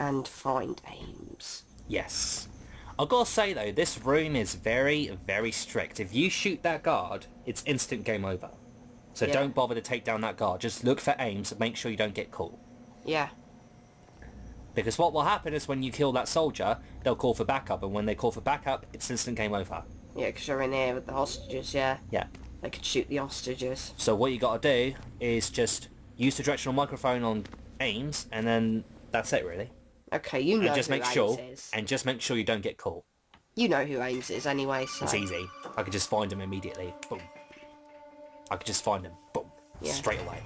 and find Ames. Yes. I've got to say though, this room is very, very strict. If you shoot that guard, it's instant game over. So Yeah. don't bother to take down that guard. Just look for Ames and make sure you don't get caught. Yeah. Because what will happen is when you kill that soldier, they'll call for backup, and when they call for backup, it's instant game over. Yeah, because you're in here with the hostages, yeah. Yeah. They could shoot the hostages. So what you got to do is just use the directional microphone on Ames, and then that's it really. Okay, you know And just who make Ames sure, is. and just make sure you don't get caught. You know who Ames is anyway, so... It's easy. I could just find him immediately. Boom. I could just find him. Boom. Yeah. Straight away.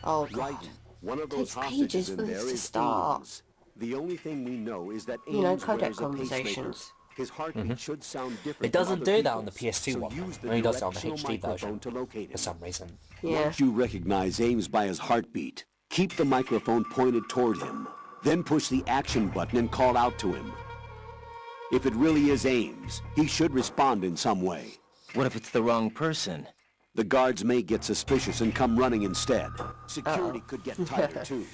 Oh, God. Right. One of those Takes hostages ages in for there this to is start. Ames. The only thing we know is that Ames You know, codec wears a pacemaker. conversations. His heartbeat should sound different. It doesn't from do other that on the people's, PS2 so one. use It only does it on the directional HD version microphone to locate for him. some reason. Yeah. Once you recognize Ames by his heartbeat, keep the microphone pointed toward him. Then push the action button and call out to him. If it really is Ames, he should respond in some way. What if it's the wrong person? The guards may get suspicious and come running instead. Security could get tighter too.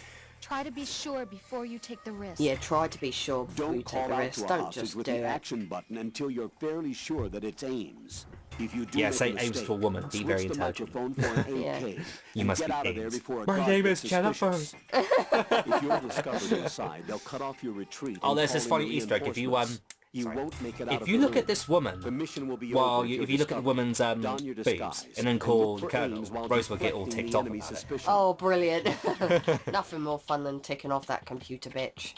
Try to be sure before you take the risk. Yeah, try to be sure before you Don't take call the out risk. to a Don't hostage just with do the it. action button until you're fairly sure that it's Ames. If you do Yeah, make say a mistake, Ames to a woman. Be very switch the intelligent. microphone for an Yeah. AK. You and must get be out of there Ames. before a My guard name gets is Jennifer. suspicious. If you're discovered inside, they'll cut off your retreat. Oh, and there's this call in funny Easter egg. If you reinforcements. You sorry. won't make it out If of you the look room. at this woman, The mission will be well, over if you look at the woman's Don your boobs, disguise and then and call look the for colonel, Ames while Rose will get all deflecting ticked the off enemy's about it. suspicion. Oh, brilliant. Nothing more fun than ticking off that computer bitch.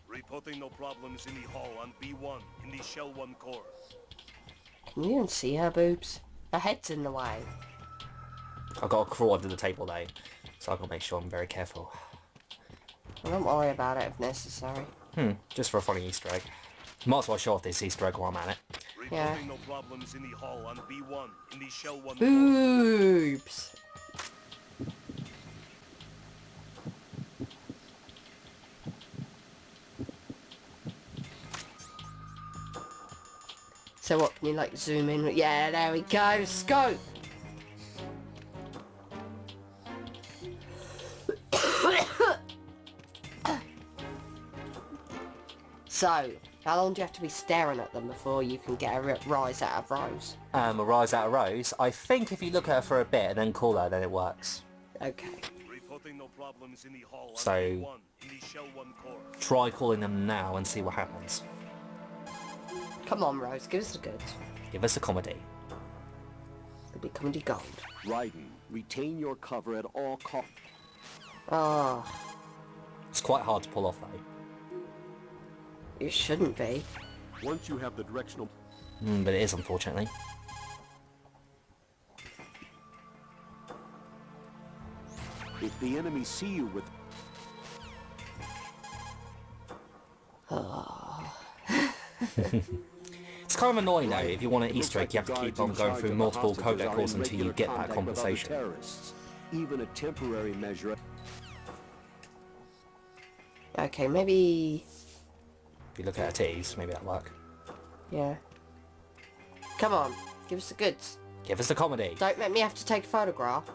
Reporting no problems in the hall on B1 in the Shell 1 core. Can you even see her boobs? Her head's in the way. I've got to crawl under the table though, so I've got to make sure I'm very careful. Well, don't worry about it if necessary. Just for a funny Easter egg. Might as well show off this Easter egg while I'm at it. Reporting no problems in the hall on B1 in the Shell 1 core. Boobs! So what, can you like zoom in? Yeah, there we go, scope! So, how long do you have to be staring at them before you can get a rise out of Rose? A rise out of Rose. I think if you look at her for a bit and then call her, then it works. Okay. Reporting no problems in the hall on So- B1 in the Shell 1 core. Try calling them now and see what happens. Come on, Rose, give us the goods. Give us a comedy. It'll be comedy gold. Raiden, retain your cover at all costs. Oh, It's quite hard to pull off though. it shouldn't be. Once you have the directional... But it is, unfortunately. If the enemy see you with... It's kind of annoying though, if you want an Easter egg, you have to keep on going through multiple codec calls until you get that conversation. Even a temporary measure... Okay, maybe... If you look at her titties, maybe that'll work. Yeah. Come on, give us the goods. Give us a comedy. Don't make me have to take a photograph.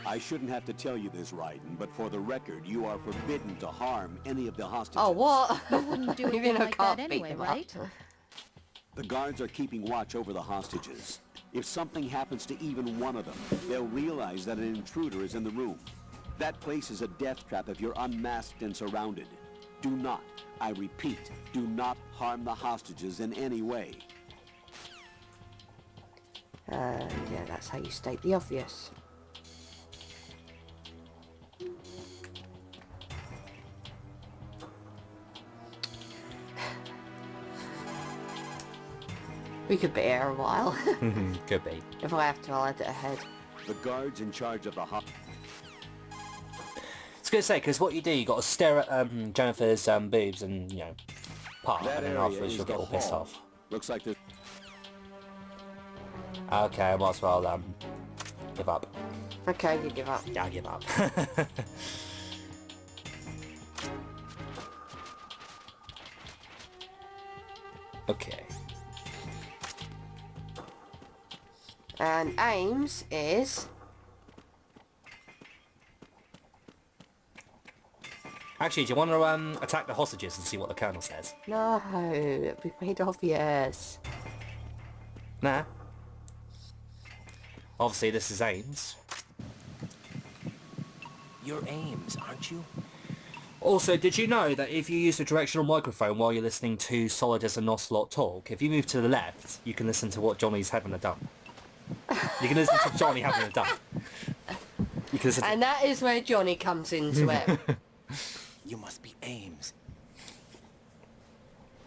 I shouldn't have to tell you this, Raiden, but for the record, you are forbidden to harm any of the hostages. Oh, what? Wouldn't do Even anything I like can't that beat anyway, them up. right? The guards are keeping watch over the hostages. If something happens to even one of them, they'll realize that an intruder is in the room. That place is a death trap if you're unmasked and surrounded. Do not, I repeat, do not harm the hostages in any way. And yeah, that's how you state the obvious. We could be here a while. Could be. If I have to, I'll edit ahead. The guards in charge of the It's good to say, because what you do, you got to stare at Jennifer's boobs and, you know, part, That and then area afterwards is you'll get the all pissed hall. off. Looks like there's... Okay, I might as well give up. Okay, you give up. Yeah, I give up. Okay. And Ames is Actually, do you want to attack the hostages and see what the Colonel says? No, it'd be made obvious. Nah. Obviously, this is Ames. You're Ames, aren't you? Also, did you know that if you use a directional microphone while you're listening to Solid as an Ocelot talk, if you move to the left, you can listen to what Johnny's having a dump. You can listen to Johnny having a dump. You can listen to... And that is where Johnny comes into it. You must be Ames.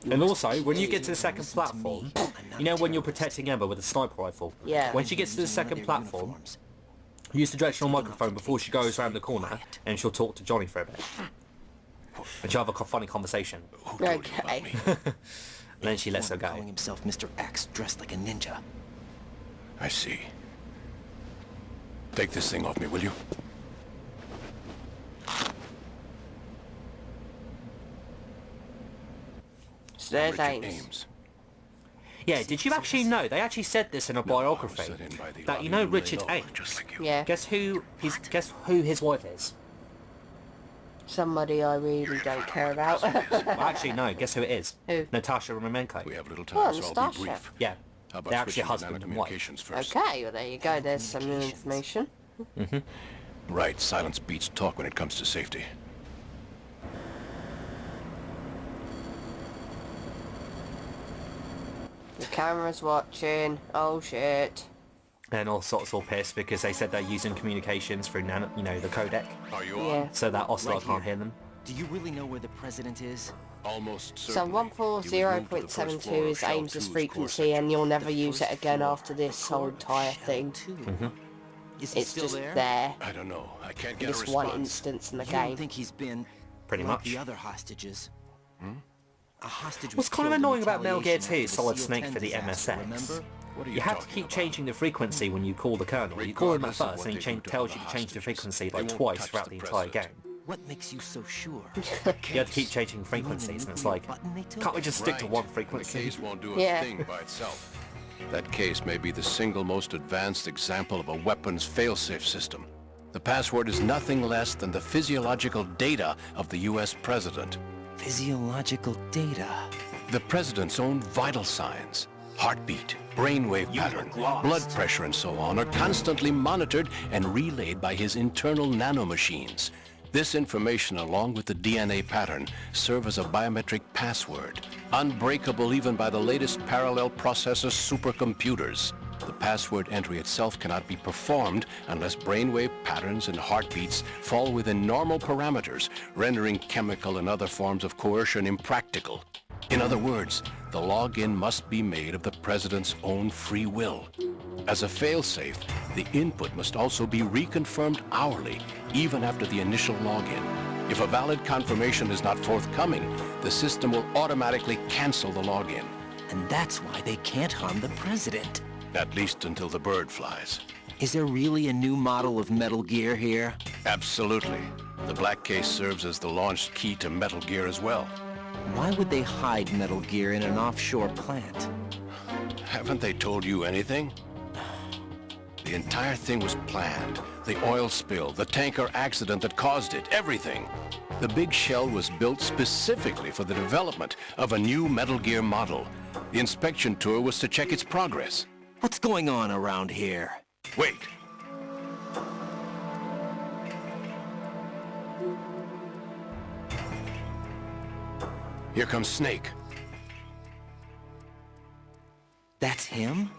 And also, when you get to the second platform, you know when you're protecting Emma with a sniper rifle? Yeah. When she gets to the second platform, use the directional microphone before she goes around the corner, and she'll talk to Johnny for a bit. And she'll have a funny conversation. Okay. And then she lets her go. Calling himself Mr. X, dressed like a ninja. I see. Take this thing off me, will you? So there's Richard Ames. Yeah, did you actually know, they actually said this in a biography, set in by the that you lobby know room, they Richard know, Ames, just like you. Yeah. guess who his wife is? Somebody I really don't care about. Well, actually, no, guess who it is? Who? Natasha Romanenko. We have little Oh, time, so I'll Nastasha. be brief. Yeah, How about they're actually switching to husband and wife. nanocommunications first? Okay, well there you go, there's some new information. Right, silence beats talk when it comes to safety. The camera's watching. Oh shit. And all sorts all pissed because they said they're using communications through nano, the codec, Are you on? Yeah. so that Ocelot Right can't here. hear them. Do you really know where the president is? Almost So certainly. He was moved to the first 140.72 floor of is Shell Ames's 2's core frequency, section. and you'll never The use it first again floor after this whole core of entire Shell thing. 2. Is he It's still just there? there. I don't know. I can't get a This response. one instance in the You don't game. think he's been Pretty like much. the other hostages? A hostage was What's kind of killed in annoying about Metal Gear retaliation 2 after the Solid SEAL Snake 10 for the disaster, MSX. remember? What are You have to talking keep about? changing the frequency when you call the Colonel. You call him at Regardless of first what and he they do to tells other you to change the hostages, frequency they like won't twice touch throughout the the entire president. game. What makes you so sure? You have to keep changing frequencies and it's like, can't we just stick to Right. one The frequency? case won't do a Yeah. thing by itself. That case may be the single most advanced example of a weapons failsafe system. The password is nothing less than the physiological data of the U.S. president. Physiological data. The president's own vital signs, heartbeat, brainwave pattern, blood pressure and so on are constantly monitored and relayed by his internal nanomachines. This information, along with the DNA pattern, serve as a biometric password, unbreakable even by the latest parallel processor supercomputers. The password entry itself cannot be performed unless brainwave patterns and heartbeats fall within normal parameters, rendering chemical and other forms of coercion impractical. In other words, the login must be made of the president's own free will. As a failsafe, the input must also be reconfirmed hourly, even after the initial login. If a valid confirmation is not forthcoming, the system will automatically cancel the login. And that's why they can't harm the president. At least until the bird flies. Is there really a new model of Metal Gear here? Absolutely. The black case serves as the launch key to Metal Gear as well. Why would they hide Metal Gear in an offshore plant? Haven't they told you anything? The entire thing was planned. The oil spill, the tanker accident that caused it, everything. The big shell was built specifically for the development of a new Metal Gear model. The inspection tour was to check its progress. What's going on around here? Wait. Here comes Snake. That's him?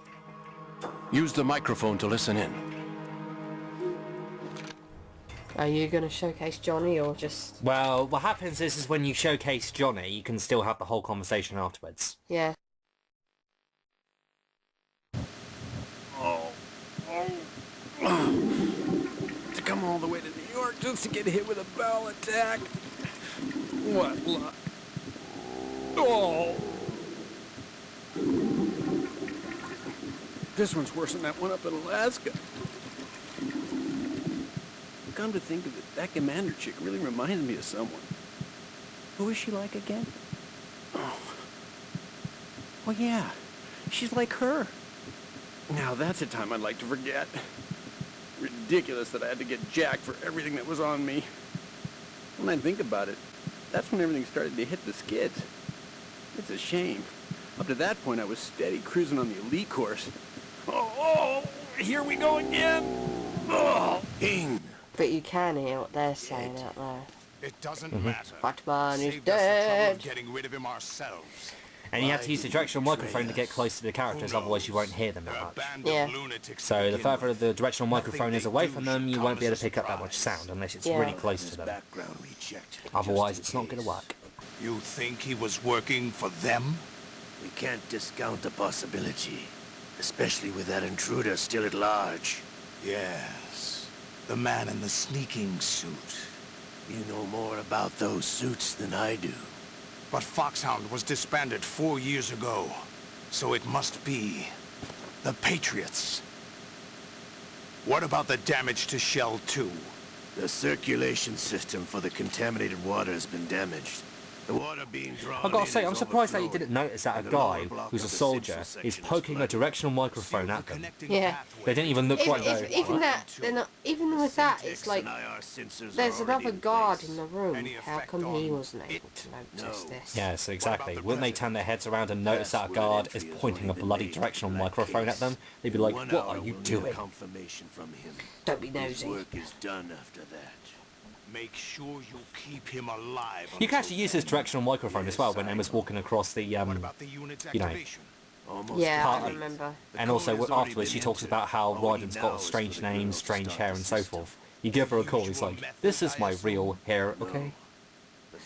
Use the microphone to listen in. Are you going to showcase Johnny or just... Well, what happens is when you showcase Johnny, you can still have the whole conversation afterwards. Yeah. To come all the way to New York just to get hit with a bowel attack. What luck? Oh! This one's worse than that one up in Alaska. Come to think of it, that commander chick really reminds me of someone. Who is she like again? Oh. Well, yeah. She's like her. Now that's a time I'd like to forget. Ridiculous that I had to get jacked for everything that was on me. When I think about it, that's when everything started to hit the skids. It's a shame. Up to that point, I was steady cruising on the elite course. Oh, here we go again! Oh, Ing! But you can hear what they're saying out there. It doesn't matter. Fatman is Saved us the trouble dead. of getting rid of him ourselves. And you have to use the directional microphone to get close to the characters, otherwise you won't hear them They're that a much. band Yeah. of lunatics to So the begin further with. the directional microphone is away from them, you won't be able to Nothing pick up they that much do sound unless it's Yeah. really close to them. Background reject. Otherwise it's not going to work. You think he was working for them? We can't discount the possibility, especially with that intruder still at large. Yes. The man in the sneaking suit. You know more about those suits than I do. But Foxhound was disbanded 4 years ago. So it must be the Patriots. What about the damage to Shell 2? The circulation system for the contaminated water has been damaged. The water being drawn I've got to in say, is I'm surprised that you overflowing, didn't notice that a and the lower guy block who's a of the soldier central is section is poking a flooded. directional microphone at them. Yeah. They didn't even look right there. Even that, they're not, even with that, it's like, And IR sensors are there's already another in guard place. in the room. Any How effect come he on wasn't able it? to notice No. this? Yeah, so exactly. the Wouldn't they president? turn their heads around and notice that a That's where guard entry is has pointing a already been bloody made directional for that microphone at case. them? They'd be like, 1 what hour are you we'll need doing? confirmation from him. Don't be His nosy. work is done after that. Make sure you keep him alive. You can until actually use this directional microphone as well when Emma's walking across the, What about the unit's you know, activation? Almost Yeah, Part I of- remember. and also code has already afterwards she been talks entered. about how All we Ryden's need got now a is strange for the name, girl to strange start hair the and so system. forth. You give her a call, he's Usual like, methods, this is I my assume. real hair, okay?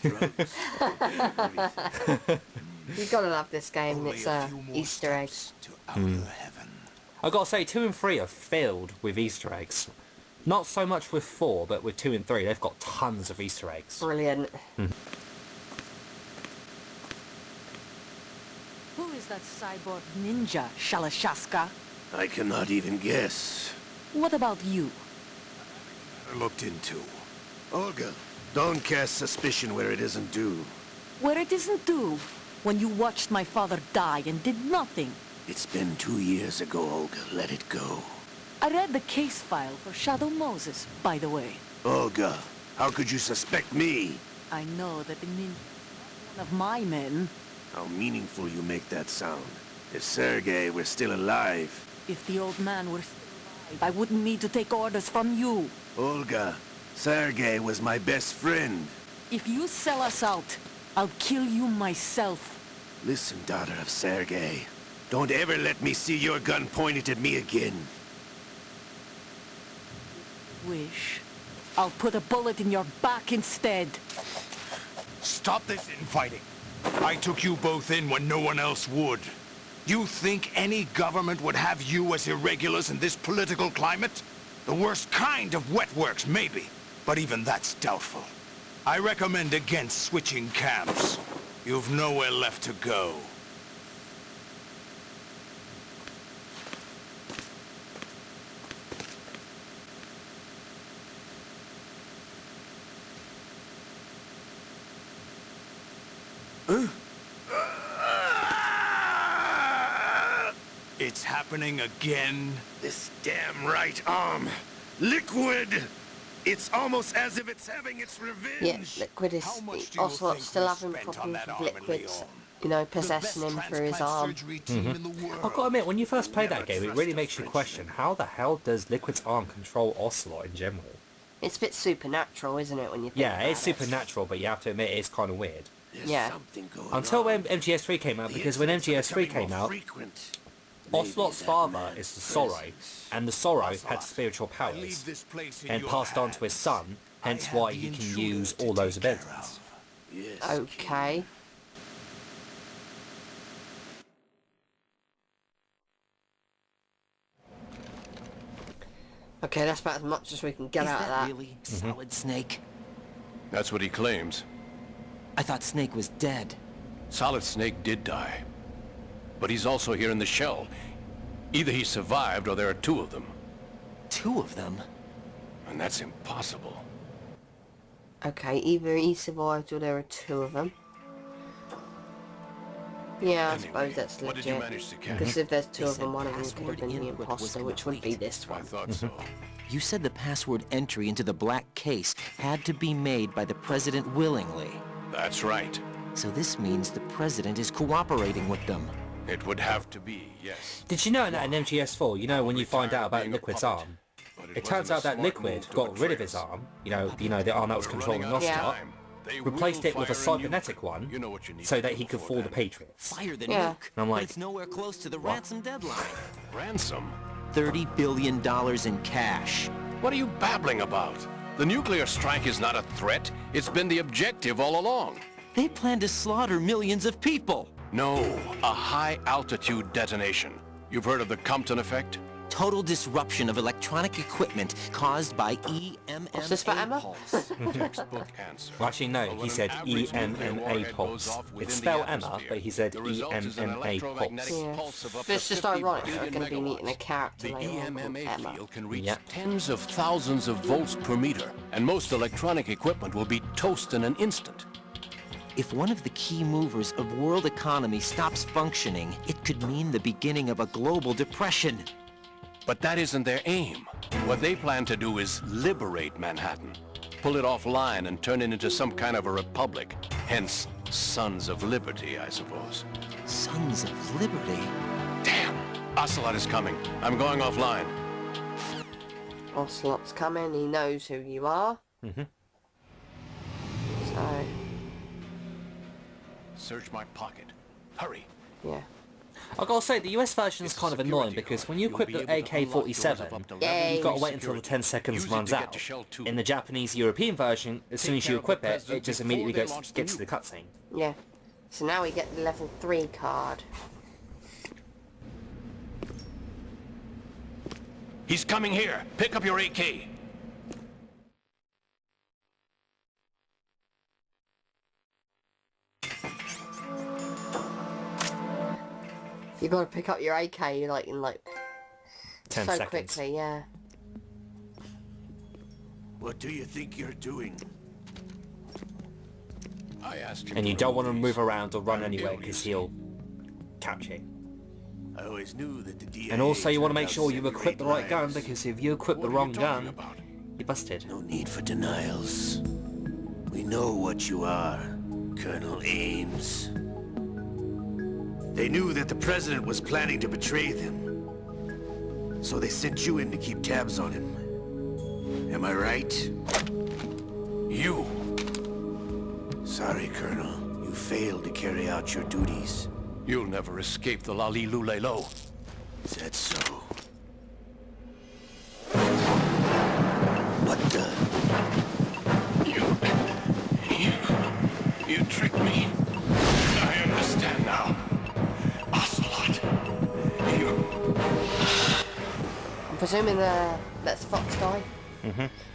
The drugs. everything. You've got to love this game. Only It's a few more Easter eggs. steps to outer heaven. I've got to say, 2 and 3 are filled with Easter eggs. Not so much with 4, but with 2 and 3, they've got tons of Easter eggs. Brilliant. Who is that cyborg ninja, Shalashaska? I cannot even guess. What about you? Looked into. Olga, don't cast suspicion where it isn't due. Where it isn't due, when you watched my father die and did nothing. It's been 2 years ago, Olga. Let it go. I read the case file for Shadow Moses, by the way. Olga, how could you suspect me? I know that the ninja is not one of my men. How meaningful you make that sound. If Sergei were still alive. If the old man were still alive, I wouldn't need to take orders from you. Olga, Sergei was my best friend. If you sell us out, I'll kill you myself. Listen, daughter of Sergei. Don't ever let me see your gun pointed at me again. Wish. I'll put a bullet in your back instead. Stop this infighting. I took you both in when no one else would. You think any government would have you as irregulars in this political climate? The worst kind of wet works, maybe. But even that's doubtful. I recommend against switching camps. You've nowhere left to go. It's happening again. This damn right arm. Liquid! It's almost as if it's having its revenge. Yeah, Liquid is... How much do you Ocelot's think still we having spent on problems that with arm in Liquid's, Leon? you know, The possessing best him through his transplant arm. surgery team in the world. I've got to admit, when you first play that game, it really makes you question, how the hell does Liquid's arm control Ocelot in general? It's a bit supernatural, isn't it, when you think Yeah, about it's it? supernatural, but you have to admit, it's kind of weird. There's Yeah. something going Until on. when MGS3 came out, The because when incidents are MGS3 becoming came more out, frequent. Ocelot's Maybe that father man's is the Sorrow, presence. and the Sorrow had Ocelot, spiritual I leave powers, this place in and your passed on to his hands. son, hence I have why the he can intruder use to all those take care abilities. of. Yes, Okay. Okay, that's about as much as we can get Is out of that that. really Solid Snake? That's what he claims. I thought Snake was dead. Solid Snake did die. But he's also here in the shell. Either he survived or there are 2 of them. 2 of them? And that's impossible. Okay, either he survived or there are 2 of them. Yeah, I Anyway, suppose that's what did you legit. manage to catch? Because if there's two They of them, said one of them could have password been the input was imposter, which would be complete. this I one. thought so. You said the password entry into the black case had to be made by the president willingly. That's right. So this means the president is cooperating with them. It would have to be, yes. Did you know that in MGS4, you know when you find out about Liquid's arm, it turns out that Liquid got rid of his arm, you know the arm that was controlling Ocelot, replaced it with a cybernetic one, so that he could fool the Patriots. Fire the Yeah. nuke, I'm but like, it's nowhere close to the ransom deadline. Ransom? $30 billion in cash. What are you babbling about? The nuclear strike is not a threat. It's been the objective all along. They plan to slaughter millions of people. No, a high-altitude detonation. You've heard of the Compton effect? Total disruption of electronic equipment caused by EMMA What's this for Emma? pulse. Textbook answer. well actually no, he said EMMA pulse. It's spelled Emma, but he said The result is an EMMA electromagnetic pulse. Yeah. pulse of up But it's to just 50 ironic that we're billion going to be meeting a megawatts. character The later on called EMMA Emma. field can reach Yep. tens of thousands of volts per meter, and most electronic equipment will be toast in an instant. If one of the key movers of world economy stops functioning, it could mean the beginning of a global depression. But that isn't their aim. What they plan to do is liberate Manhattan, pull it offline and turn it into some kind of a republic. Hence, Sons of Liberty, I suppose. Sons of Liberty? Damn! Ocelot is coming. I'm going offline. Ocelot's coming, he knows who you are. So, Search my pocket. Hurry. yeah. I gotta say, the US version is It's a kind of annoying security because code. when you You'll equip be the able to unlock doors AK-47, of up to Yay. you've got to wait security. until the 10 seconds Use it runs to get out. to Shell 2. In the Japanese European version, as soon as you care of the equip it, president it just before immediately they gets launch the to the nuke. cutscene. Yeah. So now we get the level 3 card. He's coming here. Pick up your AK. You gotta pick up your AK like in like 10 so seconds. quickly, yeah. What do you think you're doing? I asked him And you to don't want to remove move these. around or run I'll anywhere kill because you. he'll catch you. I always knew that the DIA And also you want to turned make out sure you send equip the right gun lives. because if you equip What the are you wrong talking gun, about? you're busted. No need for denials. We know what you are, Colonel Ames. They knew that the president was planning to betray them. So they sent you in to keep tabs on him. Am I right? You. Sorry, Colonel. You failed to carry out your duties. You'll never escape the Lali Lulelo. Is that so? What the? You tricked me. I understand now. Ocelot. I'm presuming that's Fox guy.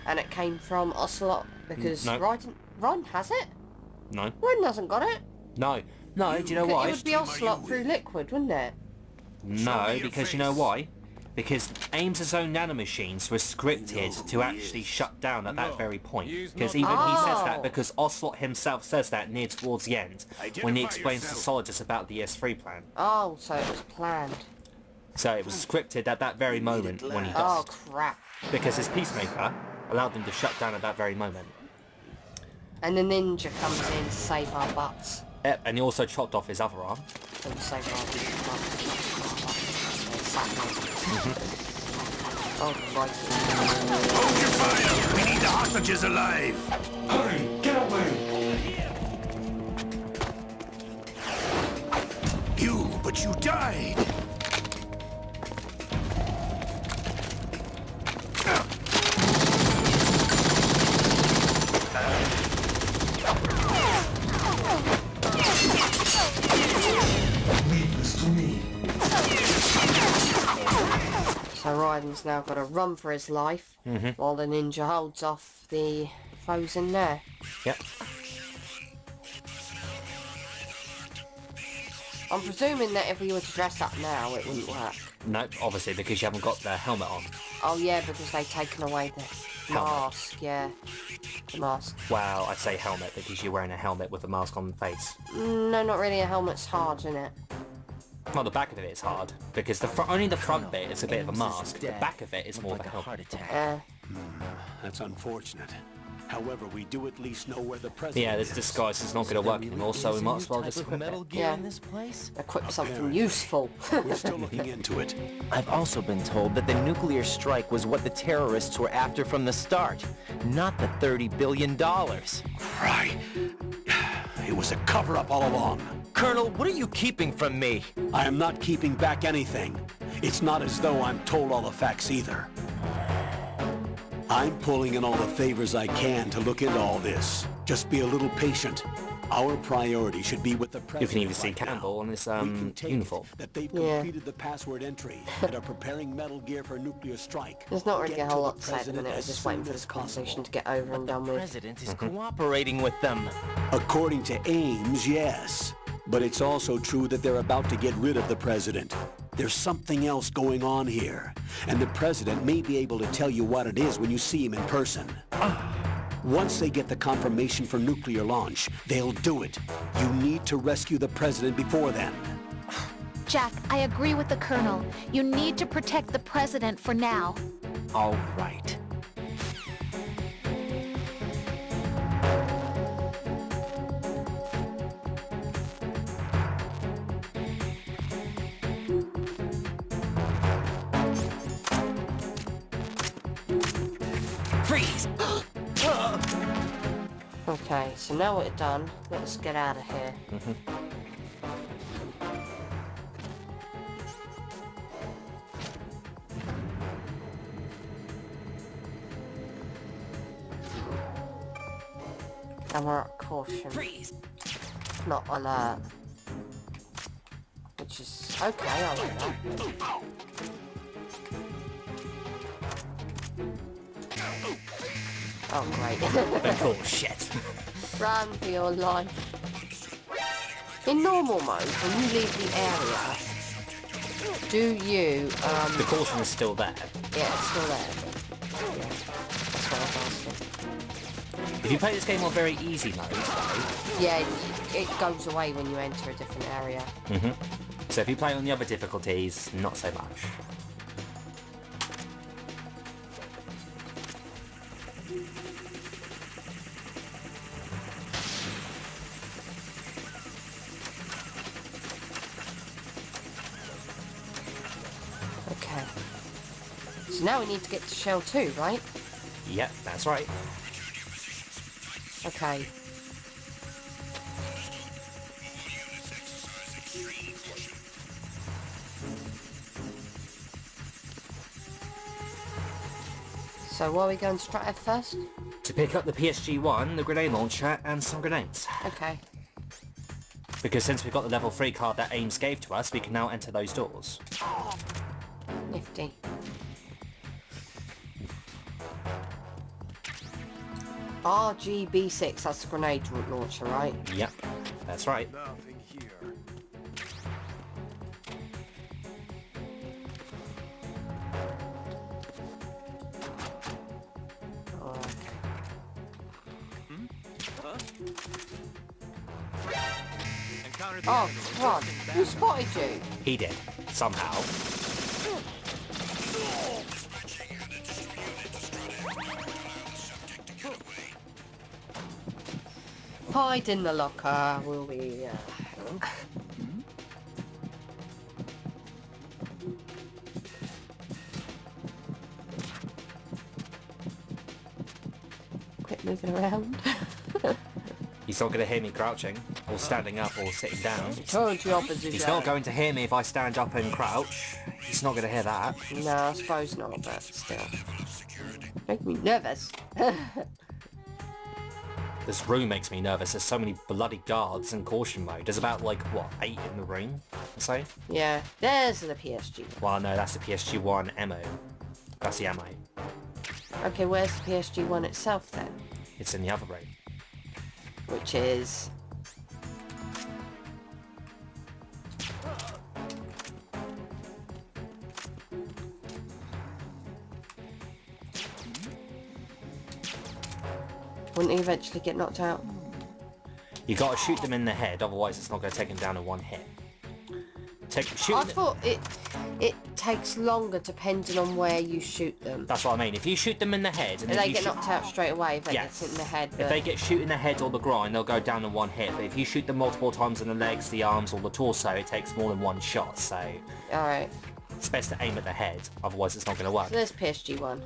And it came from Ocelot because No. Ron has it? No. Ron hasn't got it. No. No, do you know It why? would be Ocelot through Liquid, wouldn't it? No, because you know why? Because Ames' own nanomachines were scripted to actually shut down at that very point. Because even he says that Oh. because Ocelot himself says that near towards the end, when he Identify explains to yourself. Solidus about the S3 plan. Oh, so it was planned. So it was scripted at that very moment when he Oh, died. crap. Because his Peacemaker allowed them to shut down at that very moment. And the ninja comes in to save our butts. Yep, and he also chopped off his other arm. To save our Oh, right. Hold your fire! We need the hostages alive! Hurry, get away! But you died! Leave this to me. So Raiden's now got to run for his life while the ninja holds off the foes in there. Yep. I'm presuming that if we were to dress up now, it wouldn't work. No, obviously because you haven't got the helmet on. Oh yeah, because they've taken away the Mask, yeah. The mask. Well, I'd say helmet because you're wearing a helmet with a mask on the face. No, not really. A helmet's hard, isn't it? Well, the back of it is hard because only the front bit is a bit of a Ames is mask. The dead. back of it is more of Like a a heart helmet. attack. That's unfortunate. However, we do at least know where the president Yeah, this is. disguise is not going to work anymore, so we might as well just equip metal it. gear Yeah. in this place? Equip something Apparently. useful. We're still looking into it. I've also been told that the nuclear strike was what the terrorists were after from the start, not the $30 billion. Right. It was a cover-up all along. Colonel, what are you keeping from me? I am not keeping back anything. It's not as though I'm told all the facts either. I'm pulling in all the favors I can to look into all this. Just be a little patient. Our priority should be with the president. You can even see right now. Campbell on his We can take it uniform. that they've Yeah. completed the password entry and are preparing metal gear for a nuclear strike. There's not really Get a to whole the lot to say at the president minute. We're as just waiting soon for as this conversation possible. to get over and done The with. president is cooperating with them. According to Ames, yes. But it's also true that they're about to get rid of the president. There's something else going on here. And the president may be able to tell you what it is when you see him in person. Once they get the confirmation for nuclear launch, they'll do it. You need to rescue the president before then. Jack, I agree with the Colonel. You need to protect the President for now. All right. Freeze! Okay, so now we're done. Let's get out of here. And we're at caution. Freeze! Not alert. Which is okay, I like that. Oh great. Oh shit. Run for your life. In normal mode, when you leave the area, do you, The caution is still there. yeah, it's still there. Yeah, that's what I was asking. If you play this game on very easy mode, though, Yeah, it goes away when you enter a different area. so if you play on the other difficulties, not so much. Okay. So now we need to get to Shell 2, right? Yep, that's right. Okay. So what are we going to try at first? To pick up the PSG-1, the grenade launcher, and some grenades. Okay. Because since we've got the level 3 card that Ames gave to us, we can now enter those doors. Nifty. RGB6, that's the grenade launcher, right? Yep, that's right. Nothing here. Oh, okay. Oh, God. Who spotted you? He did, somehow. Hide in the locker. Will we, Quit moving around. He's not going to hear me crouching, or standing up, or sitting down. Turn to opposition. He's not going to hear me if I stand up and crouch. He's not going to hear that. No, I suppose not, but still. Make me nervous. This room makes me nervous. There's so many bloody guards in caution mode. There's about, like, what, 8 in the room? I'd say? Yeah, there's the PSG. Well, no, that's the PSG-1 ammo. That's the ammo. Okay, where's the PSG one itself then? It's in the other room. Which is... Wouldn't he eventually get knocked out? You got to shoot them in the head, otherwise it's not going to take them down in one hit. I thought it takes longer depending on where you shoot them. That's what I mean. If you shoot them in the head... And they get knocked out straight away if they get hit in the head. If they get shot in the head or the groin, they'll go down in one hit. But if you shoot them multiple times in the legs, the arms, or the torso, it takes more than one shot. So alright. It's best to aim at the head, otherwise it's not going to work. So there's PSG one.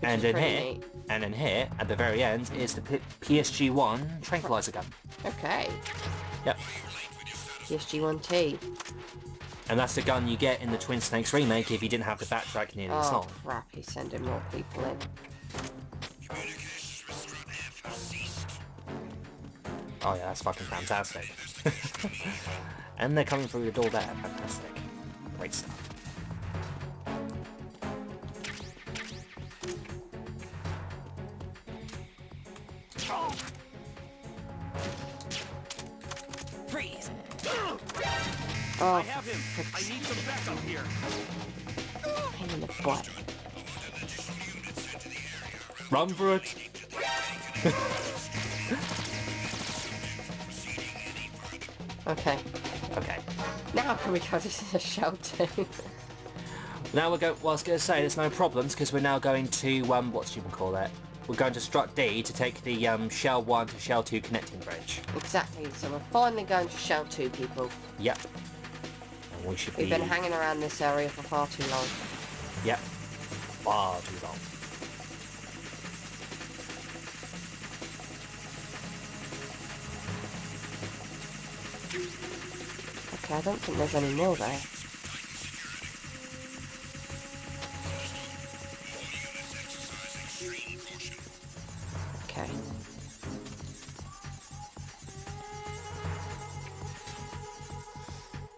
And in here, at the very end, is the PSG-1 tranquilizer gun. Okay. Yep. PSG-1T. And that's the gun you get in the Twin Snakes remake if you didn't have to backtrack nearly as long. Oh crap, he's sending more people in. Oh yeah, that's fucking fantastic. And they're coming through the door there. Fantastic. Great stuff. Freeze! Oh, I have him. I need some backup here. pain in the butt. Run for it. Okay. Okay. Now can we go to the shelter? Now we're going. Well, I was going to say there's no problems because we're now going to what do you call that? We're going to Strut D to take the Shell 1 to Shell 2 connecting bridge. Exactly. So we're finally going to Shell 2, people. Yep. And we should We've been hanging around this area for far too long. Yep. Far too long. Okay, I don't think there's any more there. Okay.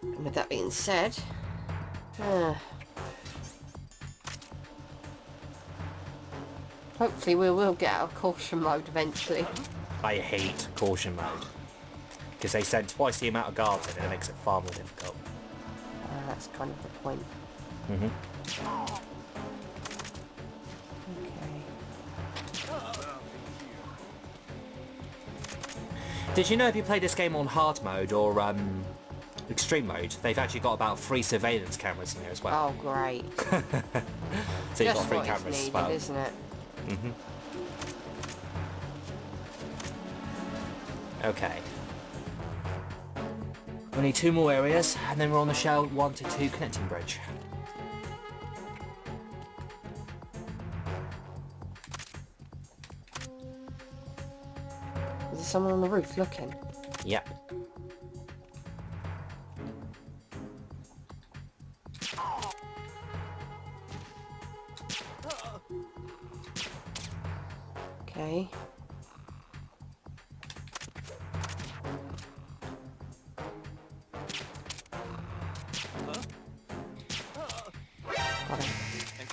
And with that being said, hopefully we will get out of caution mode eventually. I hate caution mode. Because they send twice the amount of guards in and it makes it far more difficult. That's kind of the point. Mm-hmm. Did you know if you play this game on hard mode or extreme mode, they've actually got about 3 surveillance cameras in there as well. Oh, great. So you've got Just 3 what is cameras as needed, well. isn't it? Mm-hmm. Okay. We need 2 more areas, and then we're on the Shell 1 to 2 connecting bridge. Is there someone on the roof looking? Yep. Okay.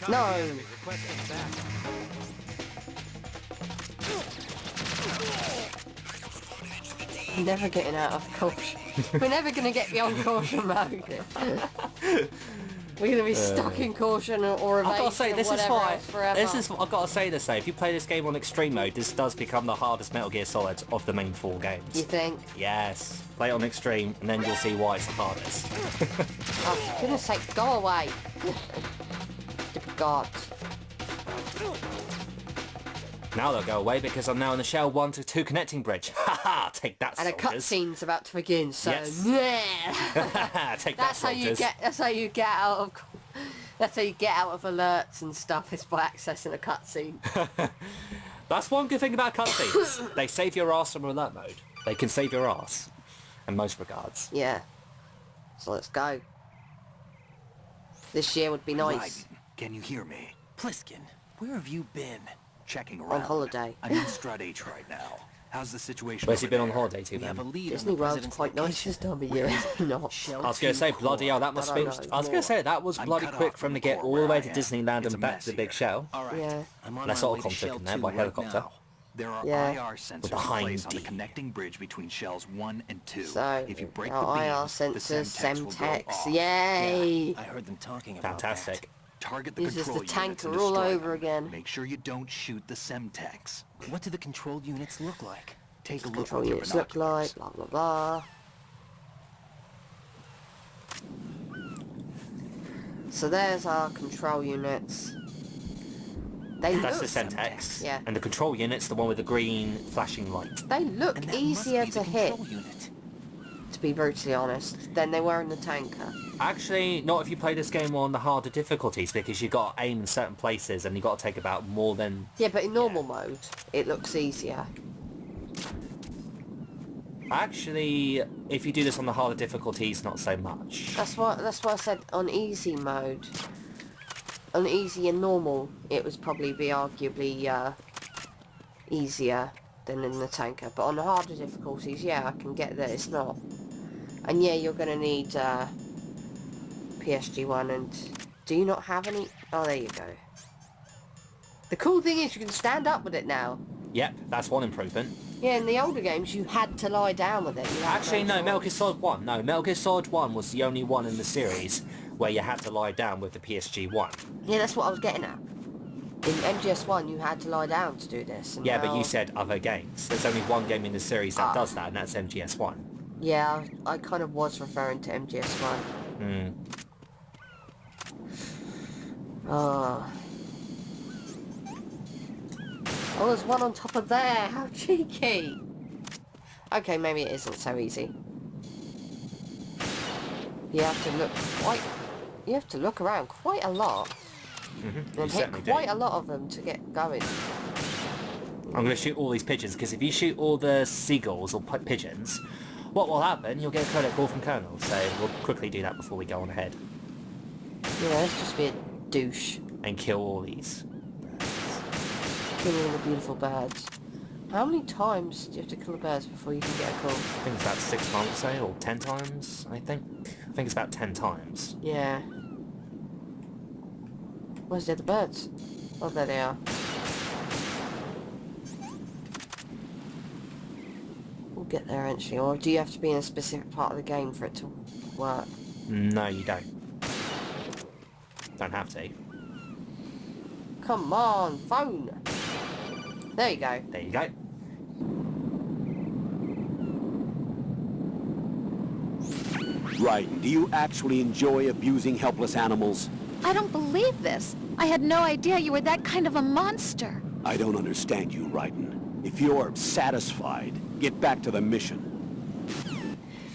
Got him. No! We're never getting out of caution. We're never going to get beyond caution mode. We're going to be stuck in caution or I've got to say, evasion or this is whatever why. else forever. This is. I've got to say this though. If you play this game on extreme mode, this does become the hardest Metal Gear Solid of the main 4 games. You think? Yes. Play it on extreme, and then you'll see why it's the hardest. Oh, for goodness sake, go away. Stupid gods. Now they'll go away because I'm now in the Shell 1 to 2 connecting bridge. Haha! Take that, And a soldiers. cutscene's about to begin, so Yes. yeah. Take that, That's how you soldiers. get. That's how you get out of. That's how you get out of alerts and stuff. Is by accessing a cutscene. That's one good thing about cutscenes. They save your ass from alert mode. They can save your ass. In most regards. Yeah. So let's go. This year would be nice. Raiden, can you hear me? Pliskin, where have you been? Checking around. On holiday. I'm in Strut H right now. How's the situation Where's he over been on there? holiday to We have a then? lead Disney on the World's president's quite nice this time of year. Not. I was going to say, bloody hell, that must I be... don't know. I was going to say, that was I'm bloody cut quick off for him from to the get core all the where way I to am. Disneyland It's and a back mess to the big here. shell. All right. Yeah. I'm on Less my auto way to conflict Shell in there 2 by right helicopter. now. There are Yeah. IR sensors the in hind place on the D. connecting bridge between shells 1 and 2. So, if you break our the IR beams, the sensors, Semtex will go Semtex, off. yay! I heard them talking about Fantastic. Target the This is control the units tanker and all destroy over them. again. Make sure you don't shoot the Semtex. What do the control units look like? Take a look Control with your units look binoculars. like, blah blah blah. So there's our control units. They That's look, the Semtex. yeah. And the control unit's the one with the green flashing light. They look And that easier must be to the hit, control unit. to be brutally honest, than they were in the tanker. Actually, not if you play this game on the harder difficulties, because you've got to aim in certain places and you've got to take about more than... Yeah, but in normal mode, it looks easier. Actually, if you do this on the harder difficulties, not so much. That's why I said on easy mode. On easy and normal, it would probably be arguably easier than in the tanker. But on the harder difficulties, yeah, I can get that it's not. And yeah, you're going to need PSG1 and... Do you not have any? Oh, there you go. The cool thing is you can stand up with it now. Yep, that's one improvement. Yeah, in the older games you had to lie down with it. You had to Actually, make no, sure- Metal Gear Solid 1. No, Metal Gear Solid 1 was the only one in the series where you had to lie down with the PSG-1. Yeah, that's what I was getting at. In MGS1 you had to lie down to do this. And Yeah, but now- you said other games. There's only one game in the series that does that, and that's MGS1. Yeah, I kind of was referring to MGS1. Hmm. Oh, there's one on top of there. How cheeky. Okay, maybe it isn't so easy. You have to look quite... You have to look around quite a lot. Mm-hmm. And hit quite a lot of them to get going. I'm going to shoot all these pigeons, because if you shoot all the seagulls or pigeons, what will happen? You'll get a credit call from Colonel, so we'll quickly do that before we go on ahead. Yeah, let's just be a douche. And kill all these. Kill all the beautiful birds. How many times do you have to kill the birds before you can get a call? I think it's about 6 times, say, or 10 times, I think. I think it's about 10 times. Yeah. Where's the other birds? Oh, there they are. We'll get there eventually. Or do you have to be in a specific part of the game for it to work? No, you don't. Don't have to. Come on, phone! There you go. There you go. Right, do you actually enjoy abusing helpless animals? I don't believe this. I had no idea you were that kind of a monster. I don't understand you, Raiden. If you're satisfied, get back to the mission.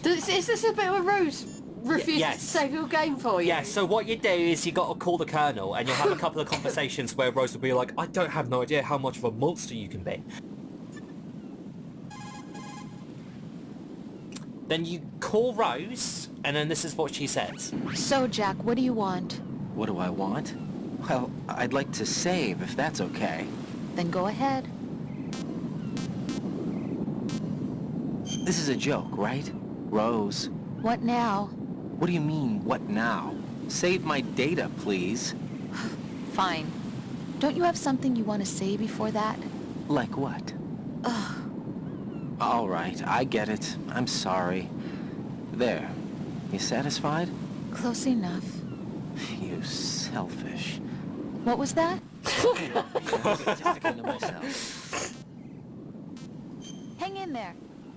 Is this a bit of a ruse? Refuse yes. to save your game for you? Yeah, so what you do is you got to call the Colonel and you'll have a couple of conversations where Rose will be like, I don't have no idea how much of a monster you can be. Then you call Rose, and then this is what she says. So, Jack, what do you want? What do I want? Well, I'd like to save, if that's okay. Then go ahead. This is a joke, right? Rose. What now? What do you mean, what now? Save my data, please. Fine. Don't you have something you want to say before that? Like what? Ugh. All right, I get it. I'm sorry. There. You satisfied? Close enough. You selfish. What was that? Talking to myself. Hang in there.